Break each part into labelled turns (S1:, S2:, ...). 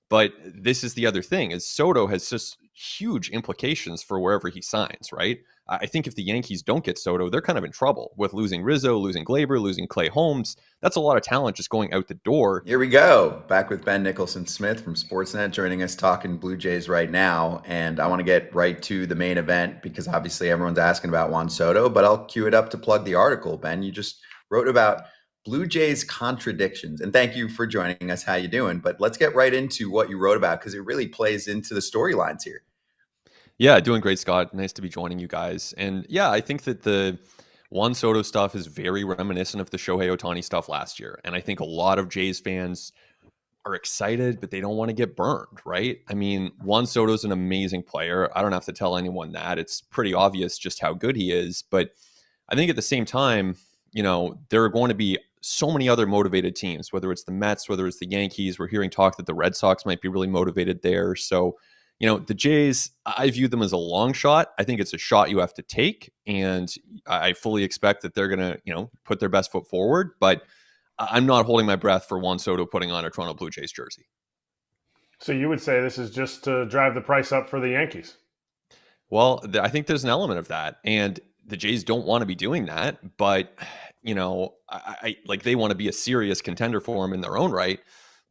S1: But this is the other thing is Soto has just huge implications for wherever he signs, right? I think if the Yankees don't get Soto, they're kind of in trouble with losing Rizzo, losing Glaber, losing Clay Holmes. That's a lot of talent just going out the door.
S2: Here we go. Back with Ben Nicholson-Smith from Sportsnet, joining us talking Blue Jays right now. And I want to get right to the main event because obviously everyone's asking about Juan Soto, but I'll cue it up to plug the article. Ben, you just wrote about Blue Jays contradictions. And thank you for joining us. How you doing? But let's get right into what you wrote about because it really plays into the storylines here.
S1: Yeah, doing great, Scott. Nice to be joining you guys. And yeah, I think that the Juan Soto stuff is very reminiscent of the Shohei Ohtani stuff last year. And I think a lot of Jays fans are excited, but they don't want to get burned, right? I mean, Juan Soto's an amazing player. I don't have to tell anyone that. It's pretty obvious just how good he is. But I think at the same time, there are going to be so many other motivated teams, whether it's the Mets, whether it's the Yankees. We're hearing talk that the Red Sox might be really motivated there. So, the Jays, I view them as a long shot. I think it's a shot you have to take. And I fully expect that they're going to, put their best foot forward. But I'm not holding my breath for Juan Soto putting on a Toronto Blue Jays jersey.
S3: So you would say this is just to drive the price up for the Yankees?
S1: Well, I think there's an element of that. And the Jays don't want to be doing that. But, I like they want to be a serious contender for him in their own right.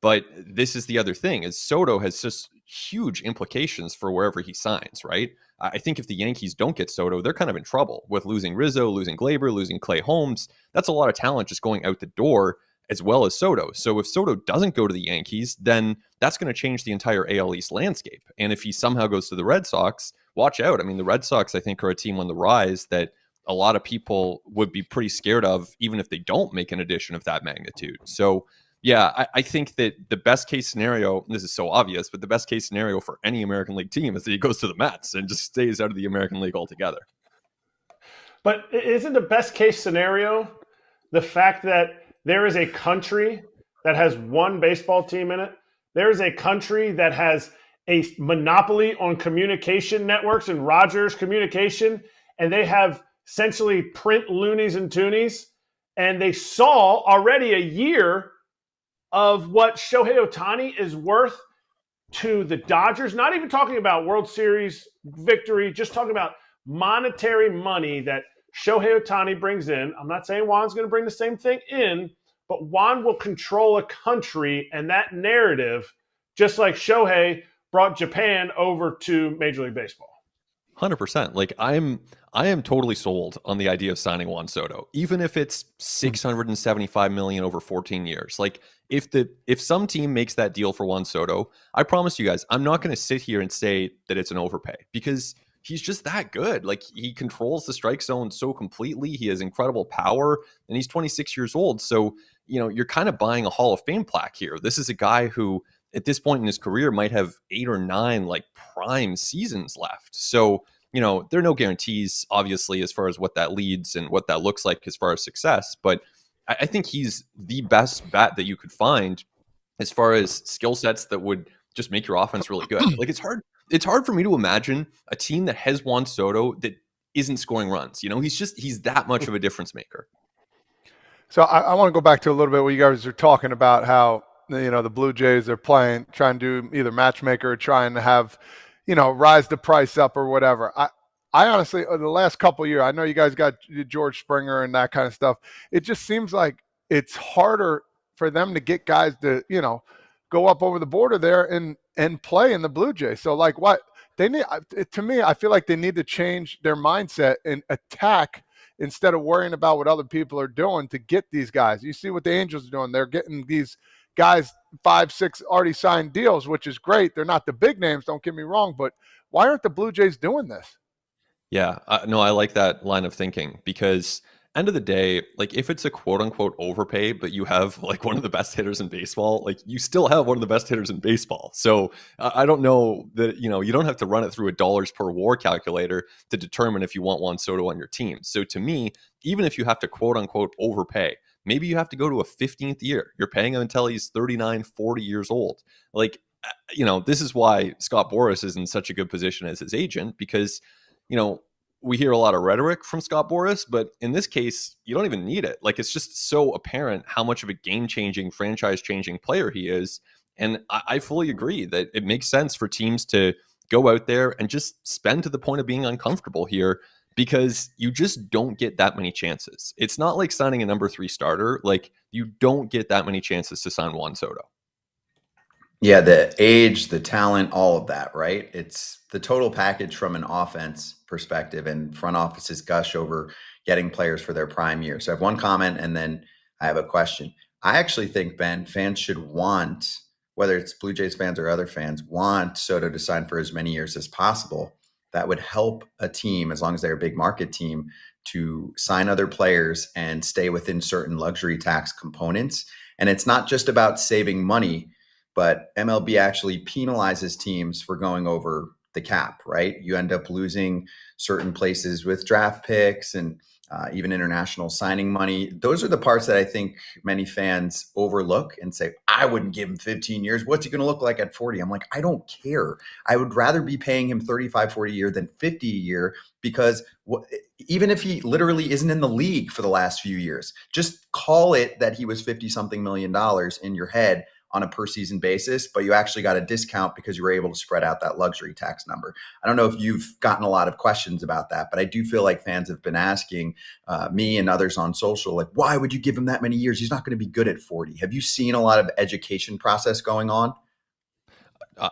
S1: But this is the other thing is Soto has just huge implications for wherever he signs, right? I think if the Yankees don't get Soto, they're kind of in trouble with losing Rizzo, losing Glaber, losing Clay Holmes. That's a lot of talent just going out the door as well as Soto. So if Soto doesn't go to the Yankees, then that's going to change the entire AL East landscape. And if he somehow goes to the Red Sox, watch out. I mean, the Red Sox, I think, are a team on the rise that a lot of people would be pretty scared of, even if they don't make an addition of that magnitude. So yeah, I think that the best case scenario, this is so obvious, but the best case scenario for any American League team is that he goes to the Mets and just stays out of the American League altogether.
S3: But isn't the best case scenario the fact that there is a country that has one baseball team in it? There is a country that has a monopoly on communication networks and Rogers Communication, and they have essentially print loonies and toonies, and they saw already a year of what Shohei Ohtani is worth to the Dodgers, not even talking about World Series victory, just talking about monetary money that Shohei Ohtani brings in. I'm not saying Juan's going to bring the same thing in, but Juan will control a country and that narrative, just like Shohei brought Japan over to Major League Baseball.
S1: 100%. Like I am totally sold on the idea of signing Juan Soto, even if it's $675 million over 14 years. Like if some team makes that deal for Juan Soto, I promise you guys, I'm not going to sit here and say that it's an overpay because he's just that good. Like he controls the strike zone so completely. He has incredible power and he's 26 years old. So, you're kind of buying a Hall of Fame plaque here. This is a guy who at this point in his career might have 8 or 9 like prime seasons left. So, there are no guarantees, obviously, as far as what that leads and what that looks like as far as success. But I think he's the best bat that you could find as far as skill sets that would just make your offense really good. Like it's hard for me to imagine a team that has Juan Soto that isn't scoring runs. He's that much of a difference maker.
S4: So I want to go back to a little bit what you guys are talking about, how the Blue Jays are trying to do either matchmaker or trying to have, rise the price up or whatever. I honestly, the last couple of years, I know you guys got George Springer and that kind of stuff. It just seems like it's harder for them to get guys to, go up over the border there and play in the Blue Jays. So like what they need, to me, I feel like they need to change their mindset and attack instead of worrying about what other people are doing to get these guys. You see what the Angels are doing. They're getting these guys 5, 6 already signed deals, which is great. They're not the big names, don't get me wrong, but why aren't the Blue Jays doing this?
S1: Yeah, no, I like that line of thinking because end of the day, like if it's a quote unquote overpay, but you have like one of the best hitters in baseball, like you still have one of the best hitters in baseball. So I don't know that, you don't have to run it through a dollars per WAR calculator to determine if you want Juan Soto on your team. So to me, even if you have to quote unquote overpay, maybe you have to go to a 15th year. You're paying him until he's 39, 40 years old. Like, this is why Scott Boras is in such a good position as his agent because, we hear a lot of rhetoric from Scott Boras, but in this case, you don't even need it. Like, it's just so apparent how much of a game-changing, franchise-changing player he is. And I fully agree that it makes sense for teams to go out there and just spend to the point of being uncomfortable here, because you just don't get that many chances. It's not like signing a number 3 starter. Like, you don't get that many chances to sign Juan Soto.
S2: Yeah, the age, the talent, all of that, right? It's the total package from an offense perspective, and front offices gush over getting players for their prime year. So I have one comment and then I have a question. I actually think, Ben, fans should want, whether it's Blue Jays fans or other fans, want Soto to sign for as many years as possible. That would help a team, as long as they're a big market team, to sign other players and stay within certain luxury tax components. And it's not just about saving money, but MLB actually penalizes teams for going over the cap, right? You end up losing certain places with draft picks and even international signing money. Those are the parts that I think many fans overlook and say, I wouldn't give him 15 years. What's he going to look like at 40? I'm like, I don't care. I would rather be paying him 35, 40 a year than 50 a year, because even if he literally isn't in the league for the last few years, just call it that he was 50 something $million in your head on a per season basis, but you actually got a discount because you were able to spread out that luxury tax number. I don't know if you've gotten a lot of questions about that, but I do feel like fans have been asking me and others on social, like, why would you give him that many years? He's not going to be good at 40. Have you seen a lot of education process going on?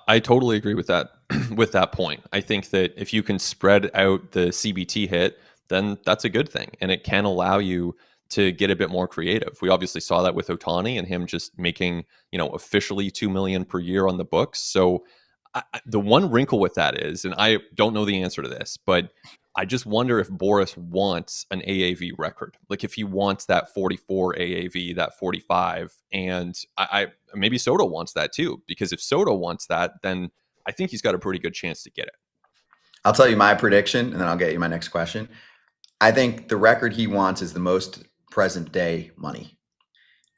S1: I totally agree with that with that point. I think that if you can spread out the CBT hit, then that's a good thing, and it can allow you to get a bit more creative. We obviously saw that with Ohtani and him just making, officially $2 million per year on the books. So the one wrinkle with that is, and I don't know the answer to this, but I just wonder if Boris wants an AAV record. Like, if he wants that 44 AAV, that 45, and I maybe Soto wants that too, because if Soto wants that, then I think he's got a pretty good chance to get it.
S2: I'll tell you my prediction, and then I'll get you my next question. I think the record he wants is the most present day money.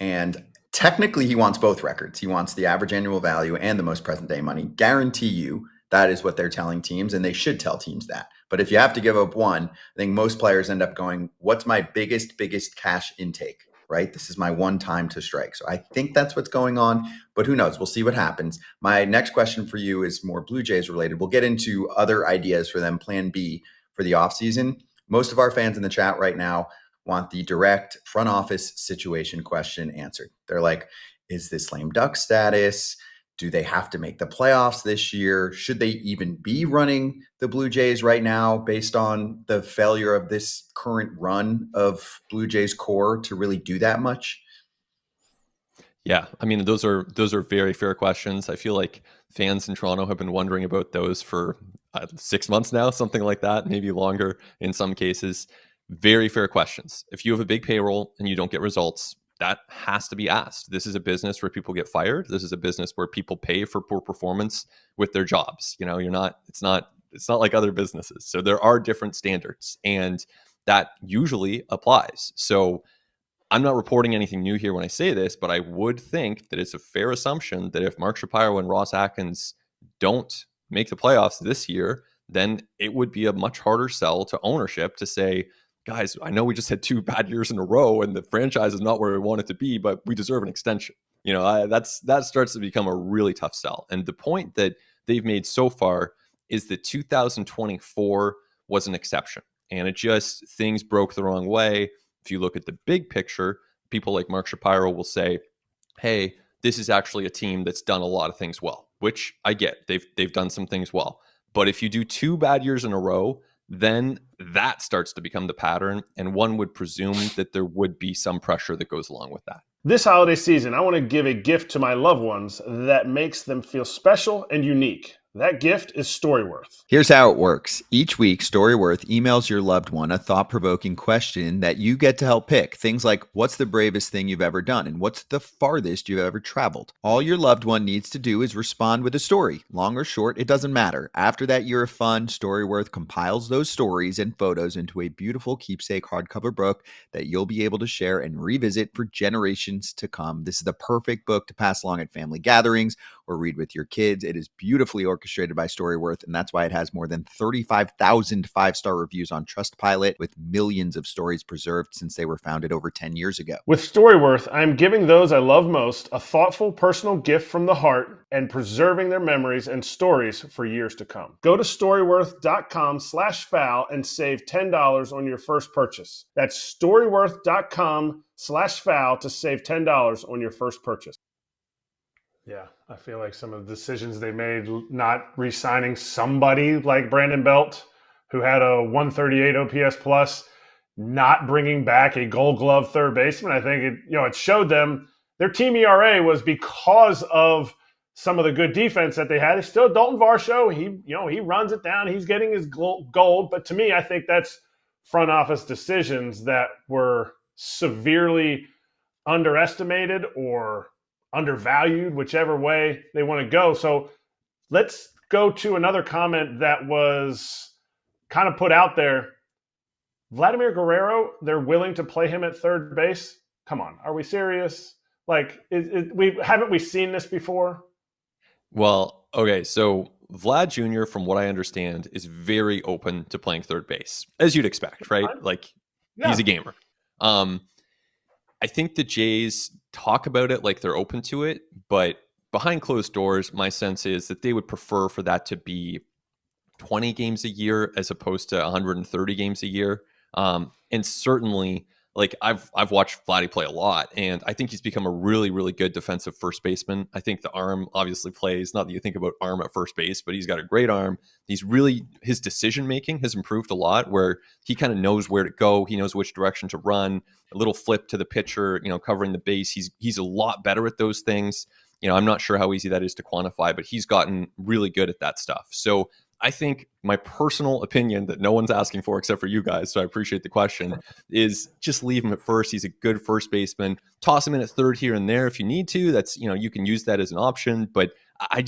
S2: And technically, he wants both records. He wants the average annual value and the most present day money. Guarantee you that is what they're telling teams, and they should tell teams that. But if you have to give up one, I think most players end up going, what's my biggest cash intake, right? This is my one time to strike. So I think that's what's going on, but who knows? We'll see what happens. My next question for you is more Blue Jays related. We'll get into other ideas for them, plan B for the offseason. Most of our fans in the chat right now want the direct front office situation question answered. They're like, is this lame duck status? Do they have to make the playoffs this year? Should they even be running the Blue Jays right now based on the failure of this current run of Blue Jays core to really do that much?
S1: Yeah, I mean, those are very fair questions. I feel like fans in Toronto have been wondering about those for 6 months now, something like that, maybe longer in some cases. Very fair questions. If you have a big payroll and you don't get results, that has to be asked. This is a business where people get fired. This is a business where people pay for poor performance with their jobs. It's not like other businesses. So there are different standards, and that usually applies. So I'm not reporting anything new here when I say this, but I would think that it's a fair assumption that if Mark Shapiro and Ross Atkins don't make the playoffs this year, then it would be a much harder sell to ownership to say, guys, I know we just had 2 bad years in a row and the franchise is not where we want it to be, but we deserve an extension. That starts to become a really tough sell. And the point that they've made so far is that 2024 was an exception, and things broke the wrong way. If you look at the big picture, people like Mark Shapiro will say, hey, this is actually a team that's done a lot of things well, which I get. They've done some things well. But if you do 2 bad years in a row, then that starts to become the pattern, and one would presume that there would be some pressure that goes along with that.
S3: This holiday season, I want to give a gift to my loved ones that makes them feel special and unique. That gift is StoryWorth.
S5: Here's how it works. Each week, StoryWorth emails your loved one a thought-provoking question that you get to help pick. Things like, what's the bravest thing you've ever done? And what's the farthest you've ever traveled? All your loved one needs to do is respond with a story. Long or short, it doesn't matter. After that year of fun, StoryWorth compiles those stories and photos into a beautiful keepsake hardcover book that you'll be able to share and revisit for generations to come. This is the perfect book to pass along at family gatherings or read with your kids. It is beautifully orchestrated by StoryWorth, and that's why it has more than 35,000 five-star reviews on Trustpilot, with millions of stories preserved since they were founded over 10 years ago.
S3: With StoryWorth, I'm giving those I love most a thoughtful personal gift from the heart and preserving their memories and stories for years to come. Go to storyworth.com/foul and save $10 on your first purchase. That's storyworth.com/foul to save $10 on your first purchase. Yeah, I feel like some of the decisions they made, not re-signing somebody like Brandon Belt, who had a 138 OPS plus, not bringing back a Gold Glove third baseman. I think it showed them their team ERA was because of some of the good defense that they had. It's still Dalton Varsho. He runs it down. He's getting his gold. But to me, I think that's front office decisions that were severely underestimated or undervalued, whichever way they want to go. So let's go to another comment that was kind of put out there. Vladimir Guerrero, they're willing to play him at third base. Come on, are we serious? Like, haven't we seen this before?
S1: Well, okay, so Vlad Jr., from what I understand, is very open to playing third base, as you'd expect, right? Like, he's a gamer. I think the Jays talk about it like they're open to it, but behind closed doors, my sense is that they would prefer for that to be 20 games a year as opposed to 130 games a year. And certainly, like, I've watched Vladdy play a lot, and I think he's become a really, really good defensive first baseman. I think the arm obviously plays, not that you think about arm at first base, but he's got a great arm. His decision making has improved a lot, where he kind of knows where to go. He knows which direction to run, a little flip to the pitcher, covering the base. He's a lot better at those things. I'm not sure how easy that is to quantify, but he's gotten really good at that stuff. So I think my personal opinion, that no one's asking for except for you guys, so I appreciate the question, is just leave him at first. He's a good first baseman. Toss him in at third here and there if you need to. That's, you can use that as an option, but I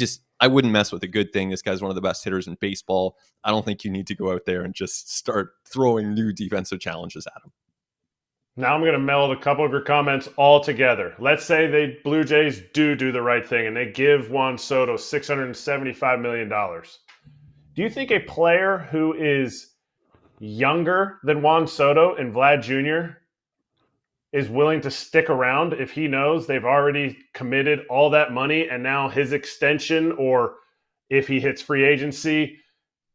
S1: wouldn't mess with a good thing. This guy's one of the best hitters in baseball. I don't think you need to go out there and just start throwing new defensive challenges at him.
S3: Now I'm going to meld a couple of your comments all together. Let's say the Blue Jays do the right thing and they give Juan Soto $675 million. Do you think a player who is younger than Juan Soto and Vlad Jr. is willing to stick around if he knows they've already committed all that money and now his extension, or if he hits free agency,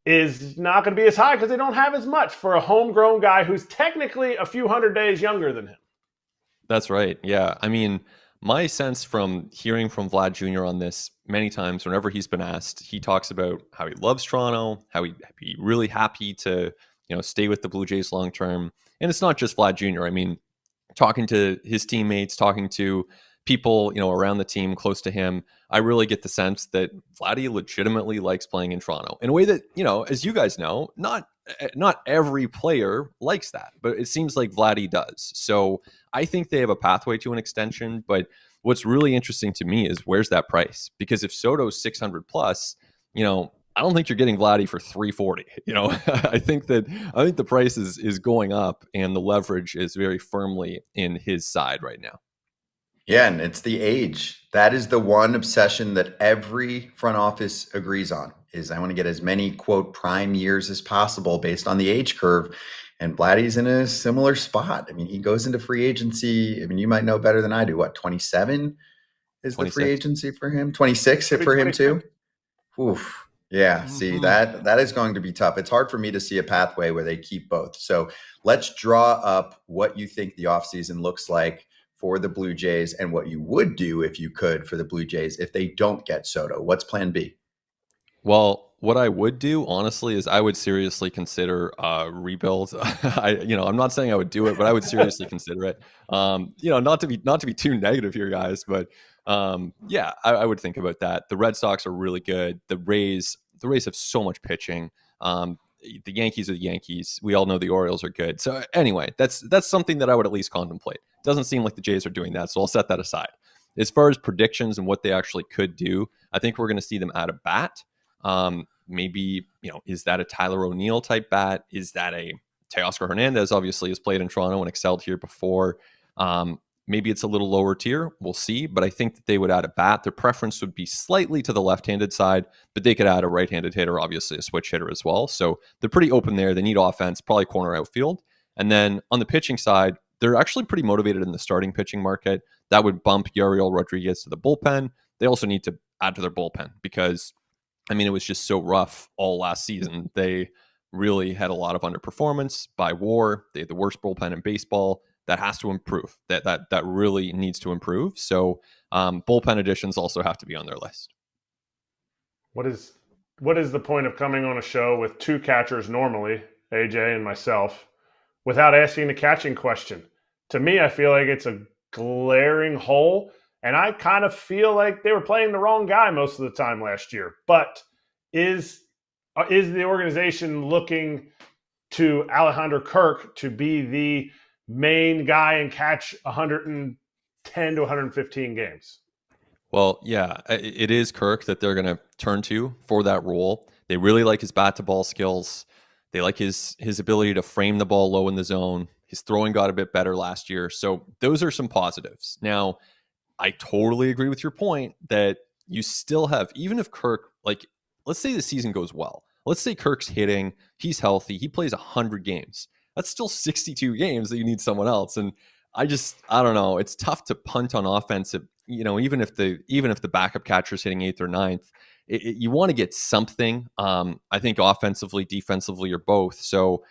S3: is not going to be as high because they don't have as much for a homegrown guy who's technically a few hundred days younger than him? That's right. Yeah. I mean, my sense from hearing from Vlad Jr. on this many times, whenever he's been asked, he talks about how he loves Toronto, how he'd be really happy to, stay with the Blue Jays long term. And it's not just Vlad Jr. I mean, talking to his teammates, talking to people, around the team close to him, I really get the sense that Vladdy legitimately likes playing in Toronto in a way that, as you guys know, not every player likes that, but it seems like Vladdy does. So I think they have a pathway to an extension, but what's really interesting to me is where's that price? Because if Soto's 600 plus, I don't think you're getting Vladdy for 340. I think the price is going up and the leverage is very firmly in his side right now.
S2: Yeah, and it's the age. That is the one obsession that every front office agrees on, is I want to get as many, quote, prime years as possible based on the age curve. And Vladdy's in a similar spot. I mean, he goes into free agency. I mean, you might know better than I do. What, 27 is 26. The free agency for him? 26 for him too? Oof. Yeah, see, that is going to be tough. It's hard for me to see a pathway where they keep both. So let's draw up what you think the offseason looks like for the Blue Jays and what you would do if you could for the Blue Jays if they don't get Soto. What's plan B?
S1: Well, what I would do, honestly, is I would seriously consider rebuild. I'm not saying I would do it, but I would seriously consider it. Not to be too negative here, guys, but I would think about that. The Red Sox are really good. The Rays have so much pitching. The Yankees are the Yankees. We all know the Orioles are good. So anyway, that's something that I would at least contemplate. Doesn't seem like the Jays are doing that, so I'll set that aside. As far as predictions and what they actually could do, I think we're going to see them add a bat. Maybe, is that a Tyler O'Neill type bat? Is that a Teoscar Hernandez? Obviously has played in Toronto and excelled here before. maybe it's a little lower tier. We'll see. But I think that they would add a bat. Their preference would be slightly to the left-handed side, but they could add a right-handed hitter, obviously a switch hitter as well. So they're pretty open there. They need offense, probably corner outfield. And then on the pitching side, they're actually pretty motivated in the starting pitching market. That would bump Yariel Rodriguez to the bullpen. They also need to add to their bullpen because, I mean, it was just so rough all last season. They really had a lot of underperformance by WAR. They had the worst bullpen in baseball. That has to improve. That really needs to improve. So bullpen additions also have to be on their list.
S3: What is the point of coming on a show with two catchers normally, AJ and myself, without asking the catching question? To me, I feel like it's a glaring hole, and I kind of feel like they were playing the wrong guy most of the time last year. But is the organization looking to Alejandro Kirk to be the main guy and catch 110 to 115 games?
S1: Well, yeah, it is Kirk that they're going to turn to for that role. They really like his bat to ball skills. They like his ability to frame the ball low in the zone. His throwing got a bit better last year. So those are some positives. Now, I totally agree with your point that you still have, even if Kirk, like, let's say the season goes well. Let's say Kirk's hitting, he's healthy, he plays 100 games. That's still 62 games that you need someone else. And I don't know. It's tough to punt on offense. Even if the backup catcher is hitting 8th or 9th, you want to get something. I think offensively, defensively, or both. So,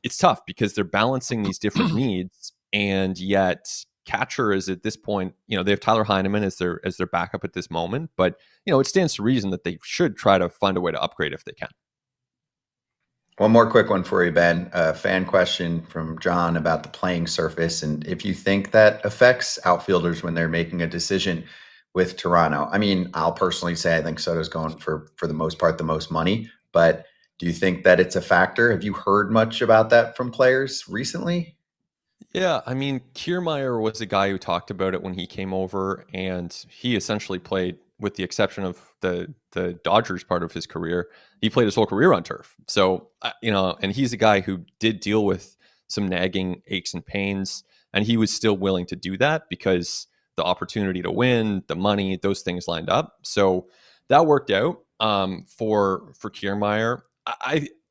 S1: it's tough because they're balancing these different needs, and yet catcher is at this point, they have Tyler Heineman as their backup at this moment. But it stands to reason that they should try to find a way to upgrade if they can.
S2: One more quick one for you, Ben. A fan question from John about the playing surface and if you think that affects outfielders when they're making a decision with Toronto. I mean, I'll personally say I think Soto's going for the most part the most money, but do you think that it's a factor? Have you heard much about that from players recently?
S1: Yeah, I mean, Kiermaier was a guy who talked about it when he came over, and he essentially played, with the exception of the Dodgers part of his career, he played his whole career on turf. So, and he's a guy who did deal with some nagging aches and pains, and he was still willing to do that because the opportunity to win, the money, those things lined up. So that worked out for Kiermaier.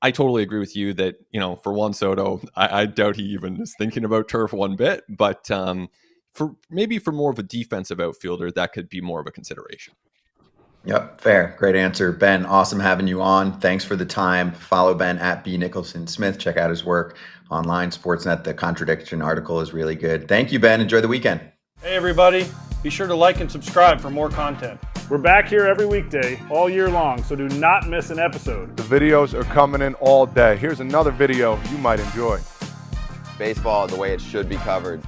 S1: I totally agree with you that, for Juan Soto, I doubt he even is thinking about turf one bit, but for more of a defensive outfielder, that could be more of a consideration.
S2: Yep, fair. Great answer. Ben, awesome having you on. Thanks for the time. Follow Ben at B Nicholson-Smith. Check out his work online, Sportsnet. The contradiction article is really good. Thank you, Ben. Enjoy the weekend.
S6: Hey, everybody. Be sure to like and subscribe for more content.
S3: We're back here every weekday, all year long, so do not miss an episode.
S4: The videos are coming in all day. Here's another video you might enjoy.
S7: Baseball the way it should be covered.